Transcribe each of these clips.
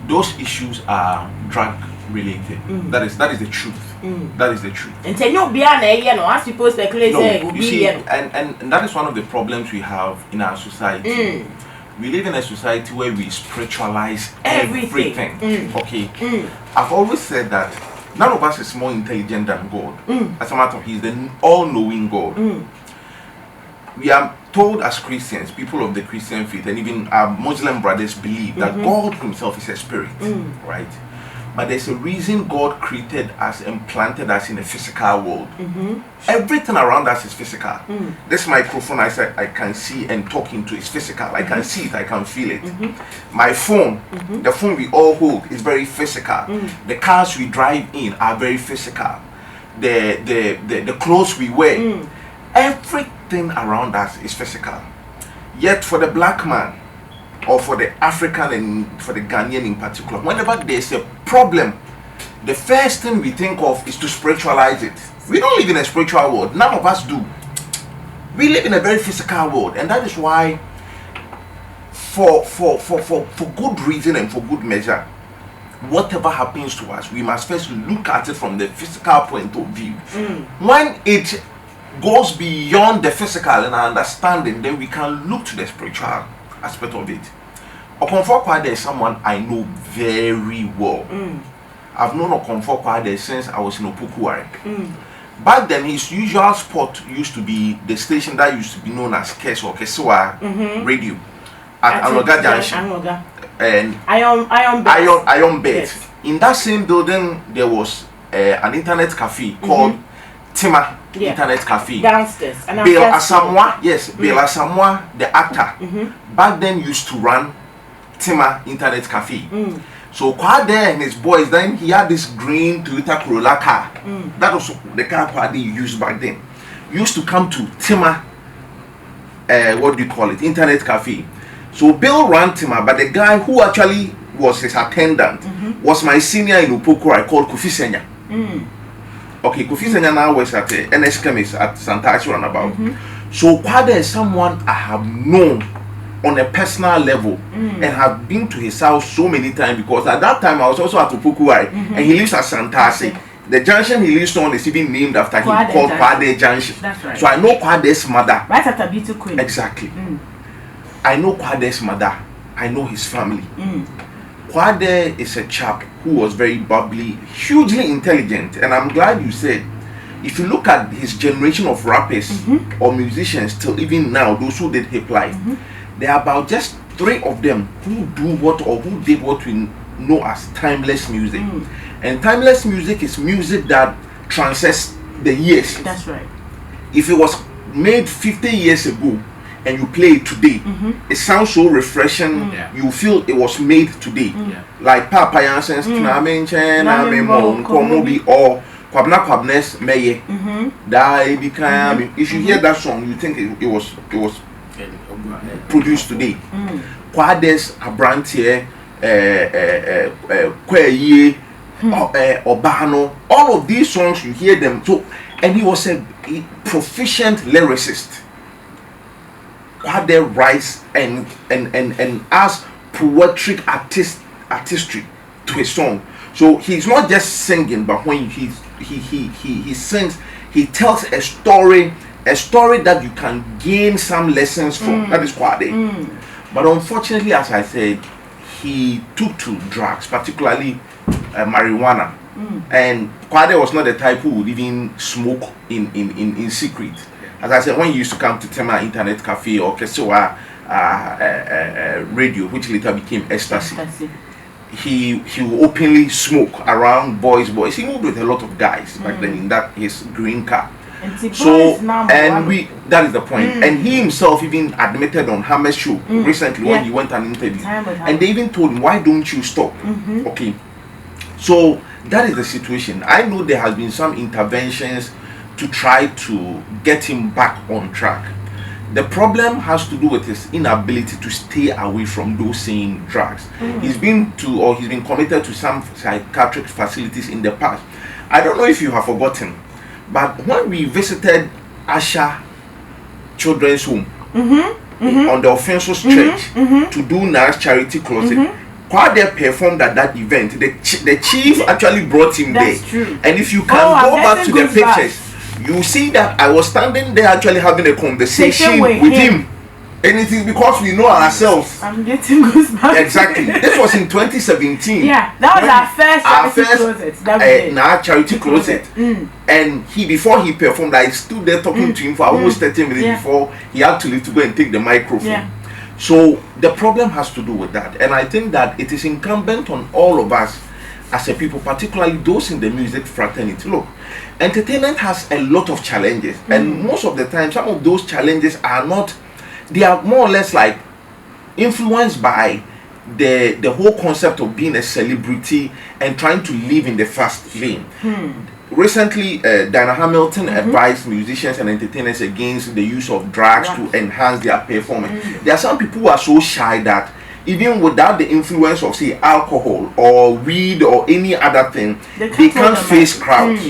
those issues are drug related. That is the truth. That is the truth. And say no as people speculate you see, and that is one of the problems we have in our society. We live in a society where we spiritualize everything. Okay. I've always said that none of us is more intelligent than God. As a matter of, He's the all-knowing God. We are told as Christians, people of the Christian faith, and even our Muslim brothers believe that God Himself is a spirit, right? But there's a reason God created us and planted us in a physical world. Everything around us is physical. This microphone I can see and talk into is physical. I can see it, I can feel it. My phone, the phone we all hold, is very physical. The cars we drive in are very physical. The clothes we wear, everything around us is physical. Yet for the black man, or for the African and for the Ghanaian in particular, whenever there's a problem, the first thing we think of is to spiritualize it. We don't live in a spiritual world. None of us do. We live in a very physical world, and that is why, for good reason and for good measure, whatever happens to us, we must first look at it from the physical point of view. When it goes beyond the physical and our understanding, then we can look to the spiritual aspect of it. Okomfuor is someone I know very well. I've known Okomfuor since I was in Opukuware. Back then, his usual spot used to be the station that used to be known as Kes or Kesewa Radio at Anoga Junction and Iron Bed. Yes. In that same building, there was an internet cafe called Tima Internet Cafe. Downstairs. Bill Asamoah, yes, Bill Asamoah, the actor, back then used to run Tima Internet Cafe. So Kwadee and his boys, then he had this green Toyota Corolla car. That was the car Kwadee used back then. Used to come to Tima, Internet Cafe. So Bill ran Tima, but the guy who actually was his attendant was my senior in Upokora called Kofi Senya. Okay, Kofi Senya now works at NS Chemist at Santachi Runabout. So Kwadee is someone I have known on a personal level and have been to his house so many times, because at that time I was also at Upukuwai and he lives at Santasi. The junction he lives on is even named after him, called Kwadee Junction. That's right. So I know Kwadee's mother. Right at Abitu Queen. Exactly. I know Kwadee's mother. I know his family. Kwadee is a chap who was very bubbly, hugely intelligent, and I'm glad you said, if you look at his generation of rappers or musicians till even now, those who did hip life, there are about just 3 of them who do what or who did what we know as timeless music. And timeless music is music that transcends the years. That's right. If it was made 50 years ago and you play it today, it sounds so refreshing. You feel it was made today. Like Papa Yanssen's or Kwabna Kwabnes Meye. If you hear that song, you think it was produced today. Kwadee's Abrantie, Kweye, Obano, all of these songs you hear them. So, and he was a proficient lyricist. Kwadee writes and adds poetic artistry to his song. So he's not just singing, but when he sings, he tells a story that you can gain some lessons from. That is Kwadee. But unfortunately, as I said, he took to drugs, particularly marijuana. And Kwadee was not the type who would even smoke in secret. As I said, when he used to come to Tema Internet Cafe or Kesewa Radio, which later became Ecstasy, he will openly smoke around boys. He moved with a lot of guys back then in that his green car. So, and that is the point. And he himself even admitted on Hammer's show recently when he went an interview, and they even told him, why don't you stop? Okay, so that is the situation. I know there has been some interventions to try to get him back on track. The problem has to do with his inability to stay away from those same drugs. He's been committed to some psychiatric facilities in the past. I don't know if you have forgotten, but when we visited Asha Children's Home on the Offenses Church to do nice charity closet, Kwadee Kwadee performed at that event. The chief actually brought him That's there. true. And if you can go back to the pictures, you see that I was standing there actually having a conversation with him. And it is because we know ourselves. I'm getting goosebumps. Exactly. This was in 2017. Yeah, that was our first charity closet. And before he performed, I stood there talking to him for almost 30 minutes before he had to leave to go and take the microphone. Yeah. So the problem has to do with that. And I think that it is incumbent on all of us as a people, particularly those in the music fraternity. Look, entertainment has a lot of challenges. And most of the time, some of those challenges are not, they are more or less like influenced by the whole concept of being a celebrity and trying to live in the fast lane. Recently, Diana Hamilton advised musicians and entertainers against the use of drugs to enhance their performance. There are some people who are so shy that even without the influence of, say, alcohol or weed or any other thing, they can't face crowds.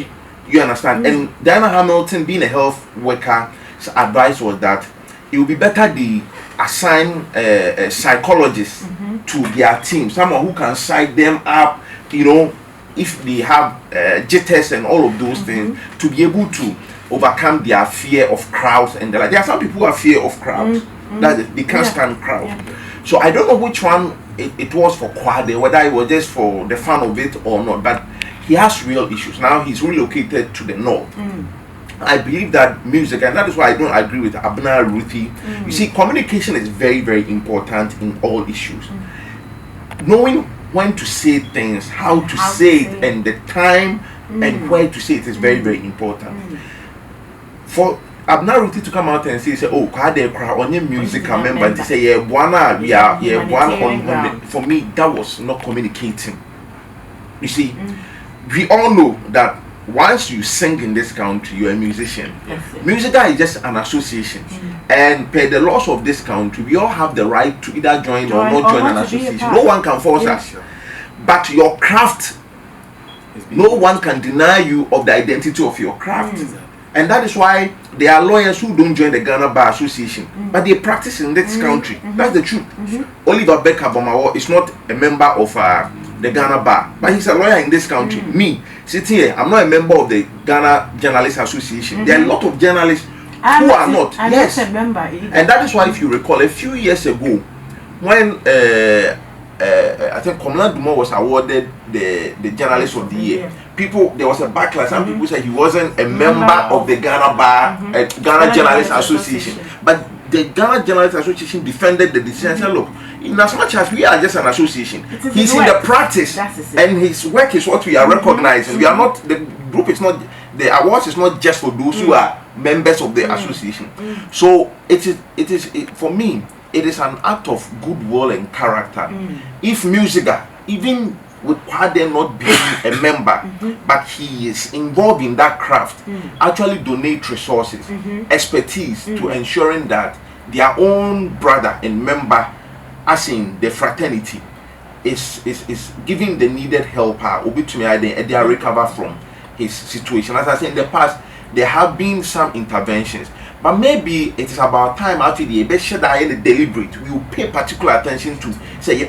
You understand? And Diana Hamilton, being a health worker's advice was that it would be better they assign psychologists to their team, someone who can psych them up, you know, if they have jitters and all of those things, to be able to overcome their fear of crowds. And there are some people who have fear of crowds, that they can't stand crowds. So I don't know which one it was for Kwadee, whether it was just for the fun of it or not, but he has real issues. Now he's relocated to the north. I believe that music, and that is why I don't agree with Abner Ruthie. You see, communication is very, very important in all issues. Knowing when to say things, how to say it, and the time and where to say it is very, very important. For Abner Ruthie to come out and say, "Oh, Kwadee cry on your music," member, to say, "Yeah, we are one on." For me, that was not communicating. You see, we all know that once you sing in this country, you're a musician. Musical is just an association, and per the laws of this country, we all have the right to either join or not join an association. No one can force us. But your craft, no one can deny you of the identity of your craft. And that is why there are lawyers who don't join the Ghana Bar Association, but they practice in this country. That's the truth. Oliver Becker is not a member of the Ghana Bar, but he's a lawyer in this country. Me, sitting here, I'm not a member of the Ghana Journalists Association. There are a lot of journalists who are not. Yes. Member either. And that is why, if you recall, a few years ago, when I think Komla Duma was awarded the Journalist of the Year, there was a backlash. Some people said he wasn't a member of the Ghana Bar, Ghana Journalists Association. But the Ghana Journalists Association defended the decision and said, look, in as much as we are just an association, he's in the practice, and his work is what we are recognizing. We are not, the group is not, the awards is not just for those who are members of the association. So it is for me, it is an act of goodwill and character. If Musica, even with Kwadee not being a member, but he is involved in that craft, actually donate resources, expertise to ensuring that their own brother and member, as in the fraternity, is giving the needed help, they recover from his situation. As I said in the past, there have been some interventions, but maybe it is about time actually the deliberate. We will pay particular attention to say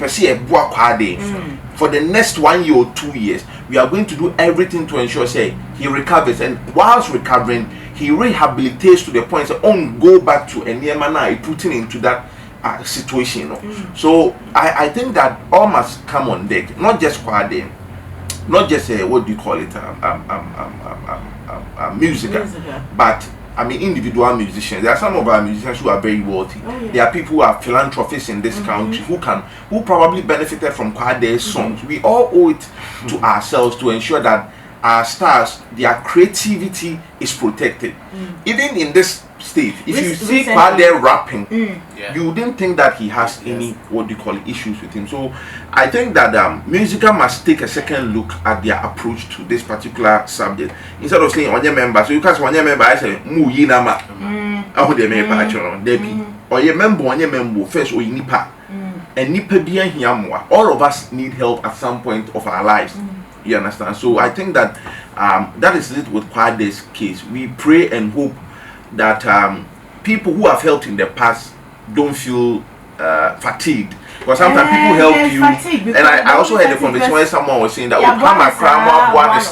for the next 1 year or 2 years. We are going to do everything to ensure he recovers, and whilst recovering, he rehabilitates to the point go back to a putting into that situation. So I think that all must come on deck, not just Kwadee, not just what do you call it, musical, but I mean individual musicians. There are some of our musicians who are very wealthy. There are people who are philanthropists in this country who probably benefited from Kwadee's songs. We all owe it to ourselves to ensure that our stars, their creativity is protected. Even in this state, if you see Kwadee rapping, you wouldn't think that he has any issues with him. So I think that Musica must take a second look at their approach to this particular subject. Instead of saying on your member, so you can't one your member, I say mu yinama. I would member actually Debbie or your member on your member first or nipa and nipa being here more. All of us need help at some point of our lives. You understand? So I think that that is it with Kwadee's case. We pray and hope that people who have helped in the past don't feel fatigued Because sometimes people help you, and I also had a conversation where someone was saying that oh, come a crime one is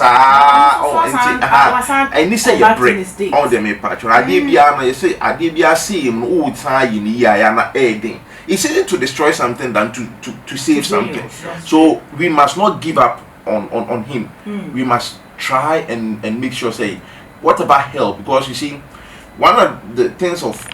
and he say you break all them a patch. I did be I see him all time in the aiding. It's easier to destroy something than to save something. So we must not give up on him. We must try and make sure say whatever help, because you see one of the things of